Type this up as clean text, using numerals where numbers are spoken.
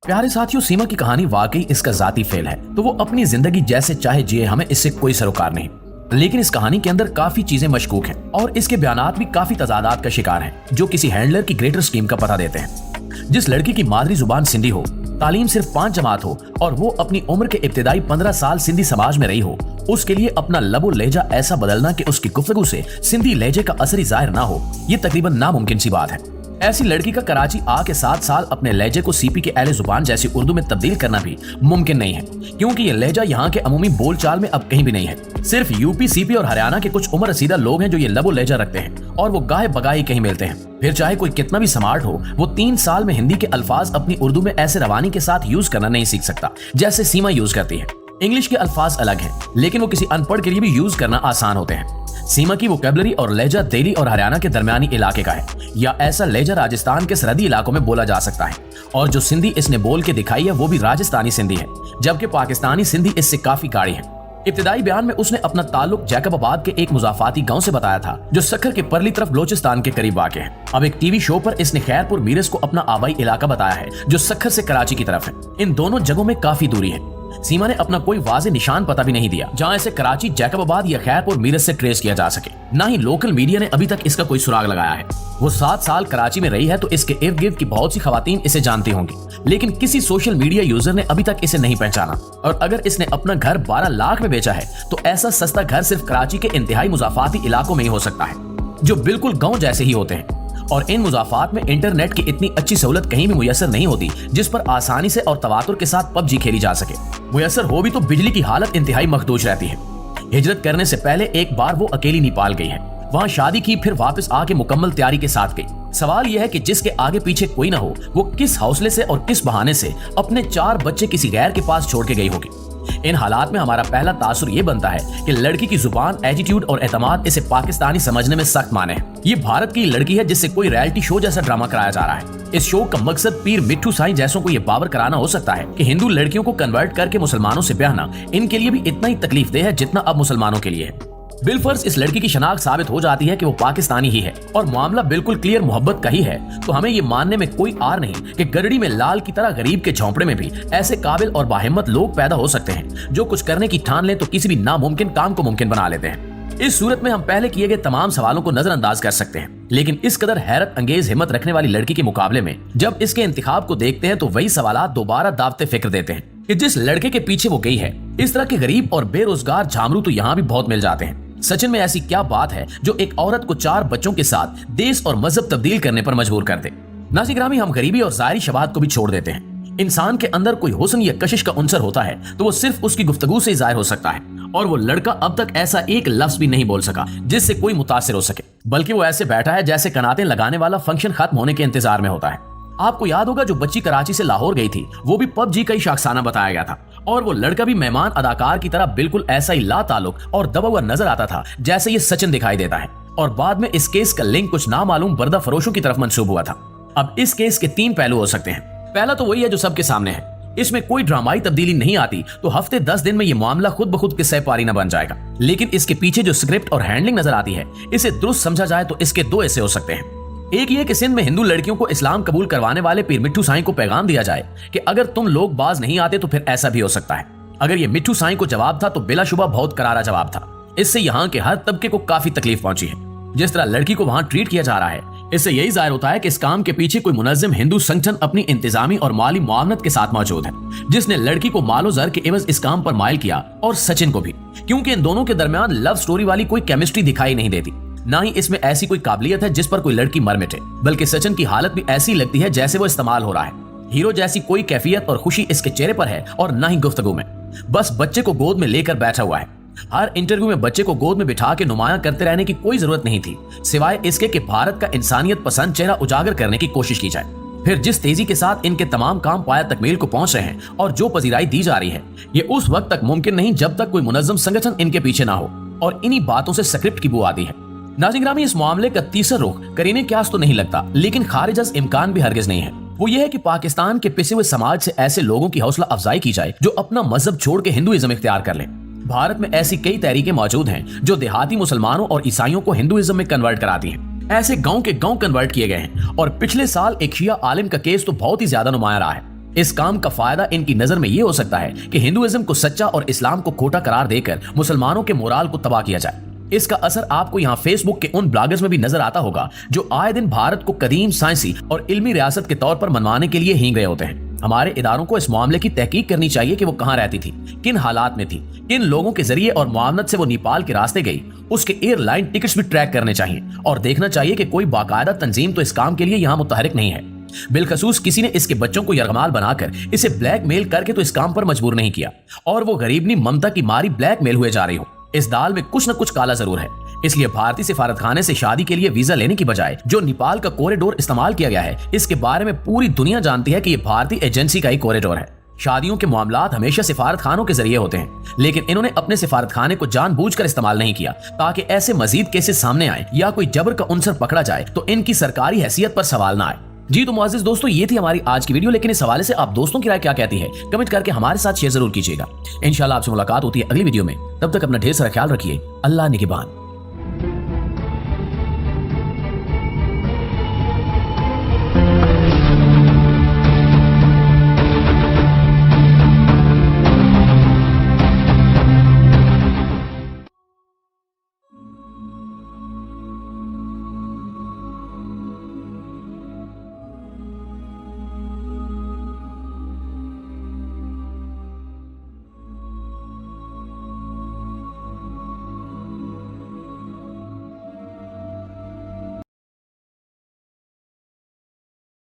प्यारे साथियों, सीमा की कहानी वाकई इसका जाती फेल है। तो वो अपनी जिंदगी जैसे चाहे जिए, हमें इससे कोई सरोकार नहीं। लेकिन इस कहानी के अंदर काफी चीजें मशकूक हैं और इसके बयानात भी काफी तजादात का शिकार हैं, जो किसी हैंडलर की ग्रेटर स्कीम का पता देते हैं। जिस लड़की की मादरी जुबान सिंधी हो, तालीम सिर्फ 5 जमात हो और वो अपनी उम्र के इब्तिदाई 15 साल सिंधी समाज में रही हो, उसके लिए अपना लबो लहजा ऐसा बदलना कि उसकी गुफ्तगू से सिंधी लहजे का असर जाहिर ना हो, ये तकरीबन नामुमकिन सी बात है। ऐसी लड़की का कराची आके 7 साल अपने लहजे को सीपी के अहले जुबान जैसी उर्दू में तब्दील करना भी मुमकिन नहीं है, क्योंकि ये लहजा यहाँ के अमूमी बोलचाल में अब कहीं भी नहीं है। सिर्फ यूपी, सीपी और हरियाणा के कुछ उम्र रसीदा लोग हैं जो ये लबो लहजा रखते हैं और वो गाहे बगाही कहीं मिलते हैं। फिर चाहे कोई कितना भी स्मार्ट हो, वो 3 साल में हिंदी के अल्फाज अपनी उर्दू में ऐसे रवानी के साथ यूज करना नहीं सीख सकता जैसे सीमा यूज करती है। इंग्लिश के अल्फाज अलग हैं, लेकिन वो किसी अनपढ़ के लिए भी यूज करना आसान होते हैं। सीमा की वोकैबुलरी और लहजा दिल्ली और हरियाणा के दरमियानी इलाके का है, या ऐसा लहजा राजस्थान के सरहदी इलाकों में बोला जा सकता है। और जो सिंधी इसने बोल के दिखाई है वो भी राजस्थानी सिंधी है, जबकि पाकिस्तानी सिंधी इससे काफी गाढ़ी है। इब्तिदाई बयान में उसने अपना ताल्लुक जैकबाबाद के एक मुजाफाती गांव से बताया था, जो सक्खर के परली तरफ बलोचिस्तान के करीब वाक़ है। अब एक टीवी शो पर इसने खैरपुर मीरस को अपना आबाई इलाका बताया है, जो सक्खर से कराची की तरफ है। इन दोनों जगहों में काफी दूरी है। सीमा ने अपना कोई वाज़ेह निशान पता भी नहीं दिया जहां इसे कराची, जैकबाबाद या खैरपुर मीरस से ट्रेस किया जा सके। ना ही लोकल मीडिया ने अभी तक इसका कोई सुराग लगाया है। वो 7 साल कराची में रही है तो इसके इर्द गिर्द की बहुत सी खवातीन इसे जानती होंगी, लेकिन किसी सोशल मीडिया यूजर ने अभी तक इसे नहीं पहचाना। और अगर इसने अपना घर 12 लाख में बेचा है तो ऐसा सस्ता घर सिर्फ कराची के इंतहाई मुजाफाती इलाकों में ही हो सकता है, जो बिल्कुल गाँव जैसे ही होते हैं। और इन मुजाफात में इंटरनेट की इतनी अच्छी सहूलत कहीं भी मुयसर नहीं होती जिस पर आसानी से और तवातुर के साथ पबजी खेली जा सके। मुयसर हो भी तो बिजली की हालत इंतहाई मखदूश रहती है। हिजरत करने से पहले एक बार वो अकेली नेपाल गई है, वहाँ शादी की, फिर वापस आके मुकम्मल तैयारी के साथ गई। सवाल यह है कि जिसके आगे पीछे कोई ना हो, वो किस हौसले से और किस बहाने से अपने 4 बच्चे किसी गैर के पास छोड़ के गई होगी। इन हालात में हमारा पहला तासुर ये बनता है कि लड़की की जुबान, एटीट्यूड और एतमाद इसे पाकिस्तानी समझने में सख्त माने है। ये भारत की लड़की है जिससे कोई रियलिटी शो जैसा ड्रामा कराया जा रहा है। इस शो का मकसद पीर मिट्ठू साईं जैसों को ये बावर कराना हो सकता है कि हिंदू लड़कियों को कन्वर्ट करके मुसलमानों से ब्याहना इनके लिए भी इतना ही तकलीफ देह है जितना अब मुसलमानों के लिए है। बिलफर्ज इस लड़की की शनाख्त साबित हो जाती है कि वो पाकिस्तानी ही है और मामला बिल्कुल क्लियर मोहब्बत का ही है, तो हमें ये मानने में कोई आर नहीं कि गरड़ी में लाल की तरह गरीब के झोंपड़े में भी ऐसे काबिल और बाहिम्मत लोग पैदा हो सकते हैं जो कुछ करने की ठान लें तो किसी भी नामुमकिन काम को मुमकिन बना लेते हैं। इस सूरत में हम पहले किए गए तमाम सवालों को नजरअंदाज कर सकते हैं, लेकिन इस कदर हैरत अंगेज हिम्मत रखने वाली लड़की के मुकाबले में जब इसके इंतखाब को देखते हैं तो वही सवालात दोबारा दावते फिक्र देते हैं कि जिस लड़के के पीछे वो गई है, इस तरह के गरीब और बेरोजगार झामरू तो यहाँ भी बहुत मिल जाते हैं। सचिन में ऐसी क्या बात है जो एक औरत को 4 बच्चों के साथ देश और मजहब तब्दील करने पर मजबूर कर दे। नाज़िर-ए-गिरामी, हम गरीबी और ज़ाहिरी शबाहत को भी छोड़ देते हैं। इंसान के अंदर कोई हुस्न या कशिश का उनसर होता है तो वो सिर्फ उसकी गुफ्तगू से जाहिर हो सकता है, और वो लड़का अब तक ऐसा एक लफ्ज भी नहीं बोल सका जिससे कोई मुतासिर हो सके, बल्कि वो ऐसे बैठा है जैसे कनातें लगाने वाला फंक्शन खत्म होने के इंतजार में होता है। आपको याद होगा जो बच्ची कराची से लाहौर गई थी वो भी पबजी का ही शाखसाना बताया गया था, और वो लड़का भी मेहमान अदाकार की तरह बिल्कुल ऐसा ही ला ताल्लुक और दबा हुआ नजर आता था जैसे ये सचिन दिखाई देता है। और बाद में इस केस का लिंक कुछ नामालूम बर्दा फरोशों की तरफ मंसूब हुआ था। अब इस केस के 3 पहलू हो सकते हैं। पहला तो वही है जो सबके सामने है, इसमें कोई ड्रामाई तब्दीली नहीं आती तो हफ्ते 10 दिन में ये मामला खुद ब खुद किस्सा पारी न बन जाएगा। लेकिन इसके पीछे जो स्क्रिप्ट और हैंडलिंग नजर आती है, इसे दुरुस्त समझा जाए तो इसके 2 हिस्से हो सकते हैं। एक ये कि सिंध में हिंदू लड़कियों को इस्लाम कबूल करवाने वाले पीर मिट्ठू साईं को पैगाम दिया जाए कि अगर तुम लोग बाज नहीं आते तो फिर ऐसा भी हो सकता है। अगर ये मिट्ठू साईं को जवाब था तो बिलाशुबा बहुत करारा जवाब था। इससे यहाँ के हर तबके को काफी तकलीफ पहुंची है। जिस तरह लड़की को वहां ट्रीट किया जा रहा है, इससे यही जाहिर होता है कि इस काम के पीछे कोई मुनज़्ज़म हिंदू संगठन अपनी इंतजामी और माली मुआवनत के साथ मौजूद है, जिसने लड़की को मालो जर के एवज इस काम पर माइल किया, और सचिन को भी, क्योंकि इन दोनों के दरमियान लव स्टोरी वाली कोई केमिस्ट्री दिखाई नहीं देती, ना ही इसमें ऐसी कोई काबिलियत है जिस पर कोई लड़की मर मिटे, बल्कि सचिन की हालत भी ऐसी लगती है जैसे वो इस्तेमाल हो रहा है। हीरो जैसी कोई कैफियत और खुशी इसके चेहरे पर है और ना ही गुफ्तगू में। बस बच्चे को गोद में लेकर बैठा हुआ है। हर इंटरव्यू में बच्चे को गोद में बिठा के नुमायां करते रहने की कोई जरूरत नहीं थी, सिवाय इसके कि भारत का इंसानियत पसंद चेहरा उजागर करने की कोशिश की जाए। फिर जिस तेजी के साथ इनके तमाम काम पाया तकमील को पहुंच रहे हैं और जो पजीराई दी जा रही है, ये उस वक्त तक मुमकिन नहीं जब तक कोई मुनज़्ज़म संगठन इनके पीछे ना हो, और इन्हीं बातों से स्क्रिप्ट की बू आती है। नाज़िर-ए-गिरामी, इस मामले का तीसरा रुख करीने क्यास तो नहीं लगता, लेकिन खारिज अज़ इम्कान भी हरगिज नहीं है। वो ये है कि पाकिस्तान के पिसे हुए समाज से ऐसे लोगों की हौसला अफजाई की जाए जो अपना मजहब छोड़ के हिंदुइज्म इख्तियार कर लें। भारत में ऐसी कई तहरीकें मौजूद हैं जो देहाती मुसलमानों और ईसाइयों को हिंदुइज्म में कन्वर्ट कराती हैं। ऐसे गांव के गांव कन्वर्ट किए गए हैं, और पिछले साल एक शिया आलिम का केस तो बहुत ही ज्यादा नुमाया रहा है। इस काम का फायदा इनकी नजर में ये हो सकता है कि हिंदुइज्म को सच्चा और इस्लाम को खोटा करार देकर मुसलमानों के मोराल को तबाह किया जाए। इसका असर आपको यहाँ फेसबुक के उन ब्लॉगर्स में भी नजर आता होगा जो आए दिन भारत को कदीम साइंसी और इल्मी रियासत के तौर पर मनवाने के लिए हींग रहे होते हैं। हमारे इदारों को इस मामले की तहकीक करनी चाहिए कि वो कहाँ रहती थी, किन हालात में थी, किन लोगों के जरिए और मुआवनत से वो नेपाल के रास्ते गई, उसके एयरलाइन टिकट्स भी ट्रैक करने चाहिए और देखना चाहिए कि कोई बाकायदा तंजीम तो इस काम के लिए यहाँ मुतहरिक नहीं है। बिलखसूस किसी ने इसके बच्चों को यरगमाल बनाकर इसे ब्लैकमेल करके तो इस काम पर मजबूर नहीं किया और वो गरीबनी ममता की मारी ब्लैकमेल हुए जा रही हो। इस दाल में कुछ न कुछ काला जरूर है। इसलिए भारतीय सिफारतखाने से शादी के लिए वीजा लेने की बजाय जो नेपाल का कॉरिडोर इस्तेमाल किया गया है, इसके बारे में पूरी दुनिया जानती है कि यह भारतीय एजेंसी का ही कॉरिडोर है। शादियों के मामलात हमेशा सिफारतखानों के जरिए होते हैं, लेकिन इन्होंने अपने सिफारतखाने को जानबूझकर इस्तेमाल नहीं किया ताकि ऐसे मजीद केसेस सामने आए या कोई जबर का उनसर पकड़ा जाए तो इनकी सरकारी हैसियत पर सवाल ना आए। जी तो मुअज़्ज़िज़ दोस्तों, ये थी हमारी आज की वीडियो, लेकिन इस हवाले से आप दोस्तों की राय क्या कहती है कमेंट करके हमारे साथ शेयर जरूर कीजिएगा। इंशाल्लाह आपसे मुलाकात होती है अगली वीडियो में। तब तक अपना ढेर सारा ख्याल रखिए। अल्लाह निगहबान।